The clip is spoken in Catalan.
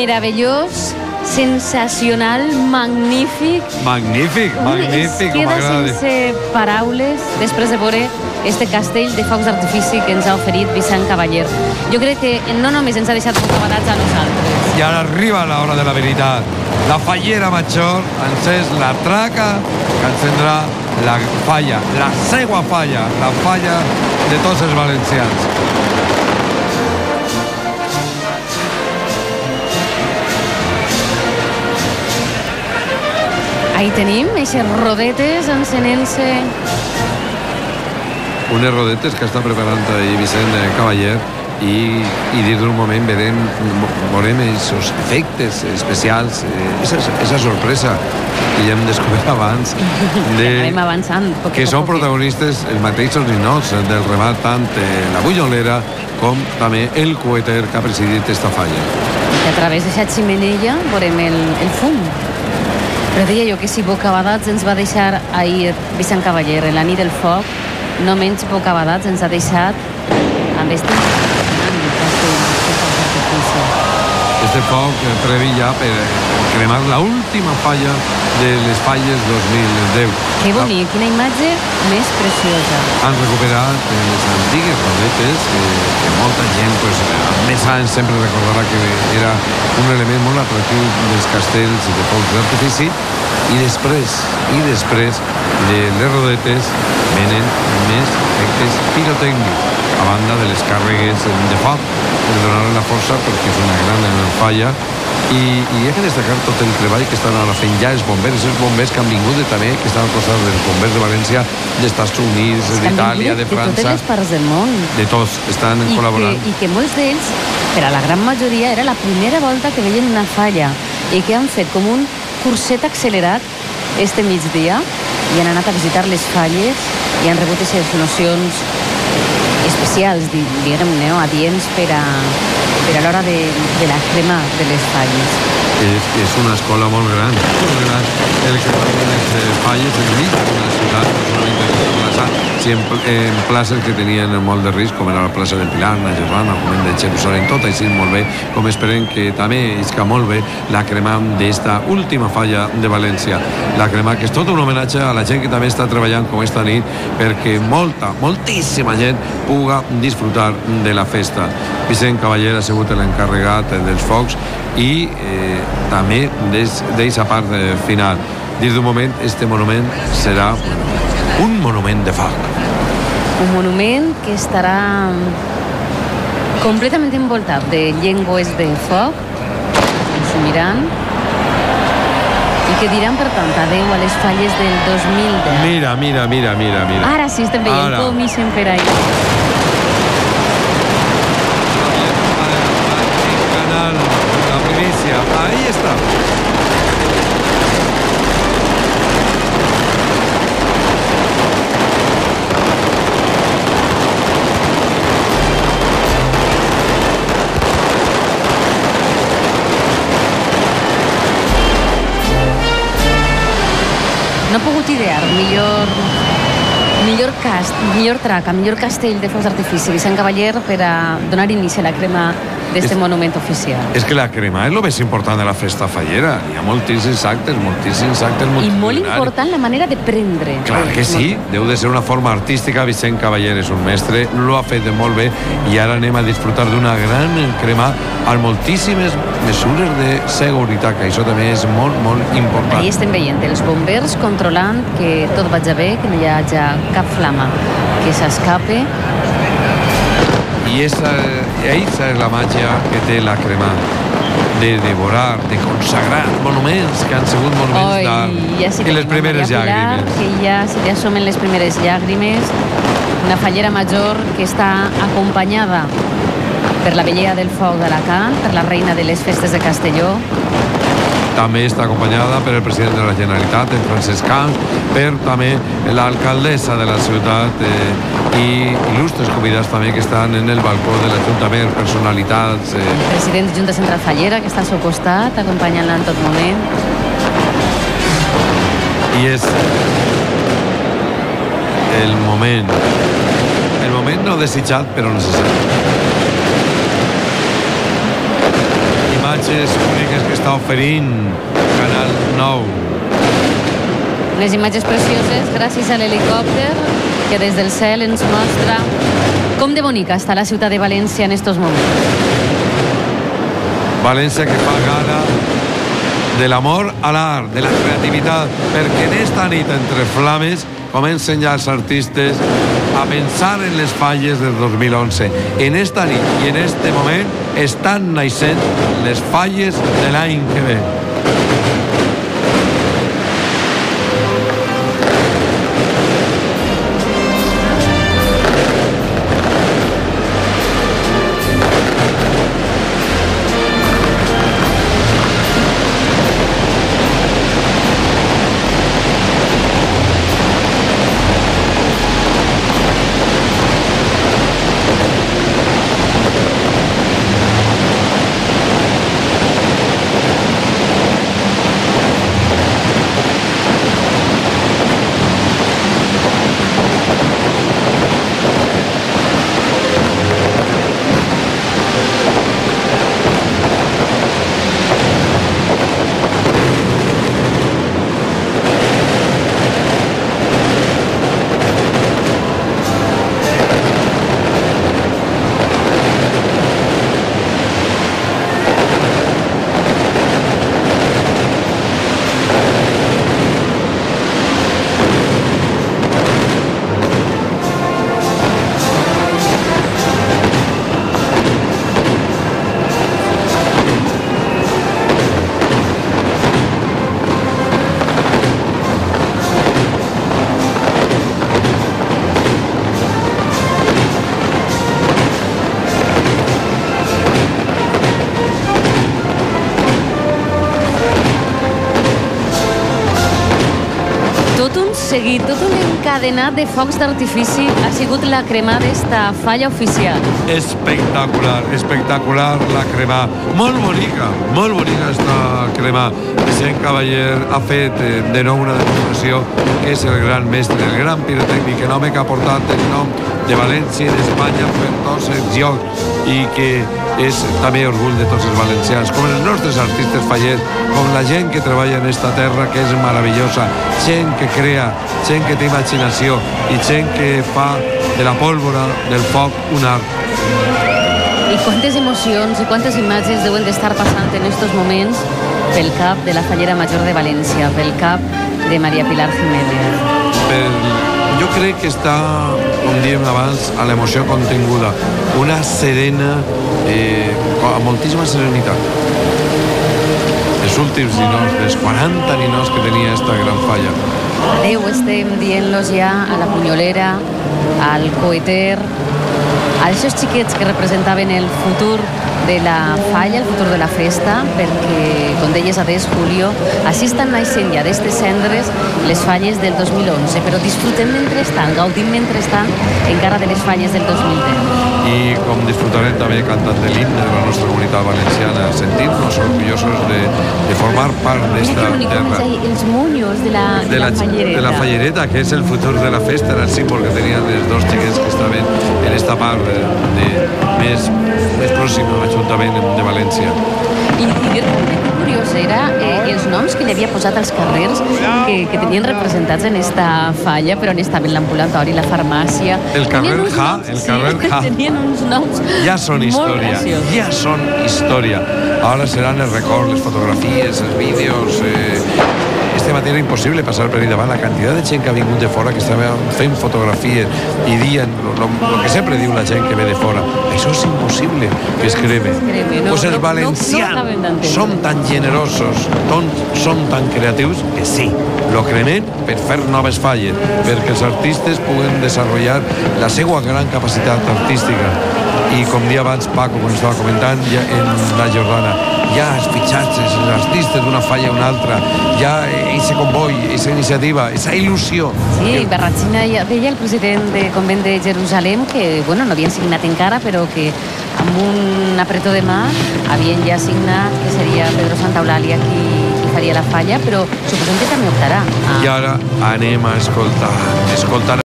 meravellós, sensacional, magnífic. Magnífic, Es queda m'agrada. sense paraules després de veure este castell de focs d'artifici que ens ha oferit Vicent Cavaller. Jo crec que no només ens ha deixat bocabadats a nosaltres. I ara arriba l'hora de la veritat. La fallera major encès la traca que encendrà la falla, la seua falla, la falla de tots els valencians. Ahí tenim eixes rodetes encenent-se. Unes rodetes que està preparant ahir Vicent Cavaller i dins d'un moment veurem aquests efectes especials, esa sorpresa que ja hem descobert abans Anem avançant. que són protagonistes els mateixos ninots del remat, tant la bullolera com també el coeter que ha presidit esta falla. Que a través d'aquesta ximenella veurem el fum. Però deia jo que si bocabadats ens va deixar ahir Vicent Cavaller en la nit del foc, no menys bocabadats ens ha deixat amb este impressionant castell de focs d'artifici. Este foc previ ja per cremar l'última falla de les falles 2010. Que bonic, quina imatge més preciosa. Han recuperat les antigues rodetes que molta gent, amb més anys, sempre recordarà que era un element molt atractiu dels castells de focs d'artifici. I després de les rodetes venen més efectes pirotècnics a banda de les càrregues de foc per donar la força, perquè és una gran falla. I hi ha que destacar tot el treball que estan ara fent ja els bombers que han vingut també, que estan al costat dels bombers de València, dels Estats Units, d'Itàlia, de França, de totes les parts del món. de tots, estan col·laborant. I que molts d'ells, per a la gran majoria, era la primera volta que veien una falla i que han fet com un curset accelerat este migdia i han anat a visitar les falles i han rebut aquestes nocions especials, diguem-ne, adients per a l'hora de la crema de les falles. És una escola molt gran, el que va de les falles en mig de la ciutat, no solament de plaça, si en places que tenien molt de risc, com era la plaça del Pilar, la Gerrana, el Moment de Jerusalem, tot així molt bé, com esperem que també isca molt bé la crema d'esta última falla de València. La crema que és tot un homenatge a la gent que també està treballant com esta nit perquè moltíssima gent puga disfrutar de la festa. Vicent Cavaller ha sigut l'encarregat dels focs i també d'aquesta part final. Dins d'un moment, este monument serà un monument de foc. Un monument que estarà completament envoltat de llengües de foc, consumiran, i que diran, per tant, adeu a les falles del 2010. Mira. Ara sí estem veient com ixen per ahí. La primicia, ahí está. No he pogut idear millor traca, millor castell de focs d'artifici Vicent Cavaller per a donar inici a la crema d'este monument oficial. És que la crema és el més important de la festa fallera. Hi ha moltíssims actes multitudinaris. I molt important la manera de prendre. Clar que sí, deu de ser una forma artística. Vicent Cavaller és un mestre, lo ha fet molt bé i ara anem a disfrutar d'una gran crema amb moltíssimes mesures de seguretat, que això també és molt important. Ahí estem veient els bombers controlant que tot vagi bé, que no hi hagi cap flama que s'escape. I esa és la màgia que té la crema, de devorar, de consagrar monuments que han sigut monuments ja i les primeres llàgrimes. Que ja se li assomen les primeres llàgrimes. Una fallera major que està acompanyada per la vellera del foc d'Alacant, per la reina de les festes de Castelló. També està acompanyada per el president de la Generalitat, en Francesc Camps, per també l'alcaldessa de la ciutat i il·lustres convidats també que estan en el balcó de l'Ajuntament, personalitats. El president de Junta Central Fallera, que està al seu costat, acompanyant-la en tot moment. I és el moment no desitjat, però necessari. imatges úniques que està oferint Canal 9. Unes imatges precioses gràcies a l'helicòpter que des del cel ens mostra com de bonica està la ciutat de València en estos moments. València que fa gala de l'amor a l'art, de la creativitat, perquè en esta nit entre flames comencen ja els artistes a pensar en les falles del 2011. En esta nit i en este moment estan naixent les falles de l'any que ve. Seguit tot un encadenat de focs d'artifici ha sigut la cremada d'esta falla oficial. Espectacular, espectacular la crema. Molt bonica esta crema. Vicent Cavaller ha fet de nou una demostració que és el gran mestre, el gran pirotècnic, el home que ha portat el nom de València i d'Espanya per tots els llocs i que és també orgull de tots els valencians, com els nostres artistes fallers, com la gent que treballa en esta terra que és meravellosa, gent que crea, gent que té imaginació i gent que fa de la pólvora, del foc, un art. I quantes emocions i quantes imatges deuen d'estar passant en estos moments pel cap de la fallera major de València, pel cap de Maria Pilar Jiménez. Jo crec que està, com diem abans, a l'emoció continguda, una serena, amb moltíssima serenitat. Els últims ninots, les 40 ninots que tenia esta gran falla. Adeu, estem dient-los ja a la Punyolera, al Coeter, a aquests xiquets que representaven el futur de la falla, el futur de la festa, perquè, com deies, adés, Julio, així estan naixent ja d'estes cendres les falles del 2011, però disfrutem mentrestant, gaudim mentrestant encara de les falles del 2010. I com disfrutarem també cantant de l'himne de la nostra comunitat valenciana, sentint-nos orgullosos de formar part d'esta terra. Els moños de la fallereta. De la fallereta, que és el futur de la festa, era el símbol que tenien els dos xiquets que estaven en esta part més pròxima a l'Ajuntament de València. I dir-me que curiós era els noms que li havia posat als carrers que tenien representats en esta falla, però on estaven l'ambulatori, la farmàcia. El carrer Ja, el carrer Ja. Tenien uns noms ja són història, ja són història. Ara seran el record, les fotografies, els vídeos. Este matí era impossible passar per allà davant. La quantitat de gent que ha vingut de fora, que estava fent fotografies i dient el que sempre diu la gent que ve de fora. Això és impossible que es creme. Pues els valencians som tan generosos, som tan creatius que sí, lo cremem per fer noves falles, perquè els artistes puguen desenvolupar la seva gran capacitat artística. I com dia abans Paco, quan estava comentant ja en la Jordana, ja els fitxatges, els artistes d'una falla a una altra, ja ese comboi, esa iniciativa, esa il·lusió. Sí, Barratxina ja deia el president del convent de Jerusalem que, bueno, no havien signat encara, però que amb un apretó de mà havien ja signat que seria Pedro Santaolalla qui faria la falla, però suposem que també optarà. I ara anem a escoltar